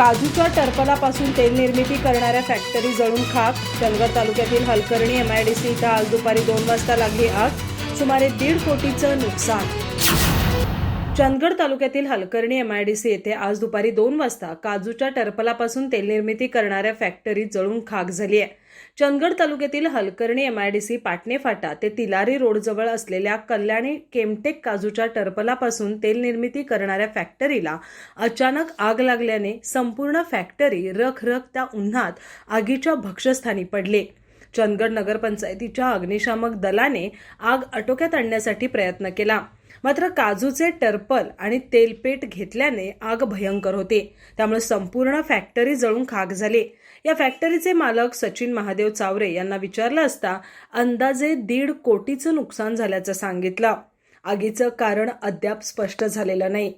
काजूच्या टरफलापासून तेल निर्मिती करणाऱ्या फॅक्टरी जळून खाक. चंदगड तालुक्यातील हलकर्णी एमआयडीसी इथं आज दुपारी 2 वाजता लागली आग. सुमारे 1.5 कोटीचं नुकसान. चंदगड तालुक्यातील हलकर्णी एमआयडीसी येथे आज दुपारी 2 वाजता काजूच्या टरफलापासून तेल निर्मिती करणाऱ्या फॅक्टरी जळून खाक झाली आहे. चंदगड तालुक्यातील हलकर्णी एमआयडीसी पाटणे फाटा ते तिलारी रोडजवळ असलेल्या कल्याणी केमटेक काजूच्या टरफलापासून तेल निर्मिती करणाऱ्या फॅक्टरीला अचानक आग लागल्याने संपूर्ण फॅक्टरी रखरखत्या उन्हात आगीच्या भक्ष्यस्थानी पडली. चंदगड नगरपंचायतीच्या अग्निशामक दलाने आग आटोक्यात आणण्यासाठी प्रयत्न केला, मात्र काजूचे टरफल आणि तेलपेट घेतल्याने आग भयंकर होती. त्यामुळे संपूर्ण फॅक्टरी जळून खाक झाली. या फॅक्टरीचे मालक सचिन महादेव चावरे यांना विचारलं असता अंदाजे 1.5 कोटीचं नुकसान झाल्याचं सांगितलं. आगीचं कारण अद्याप स्पष्ट झालेलं नाही.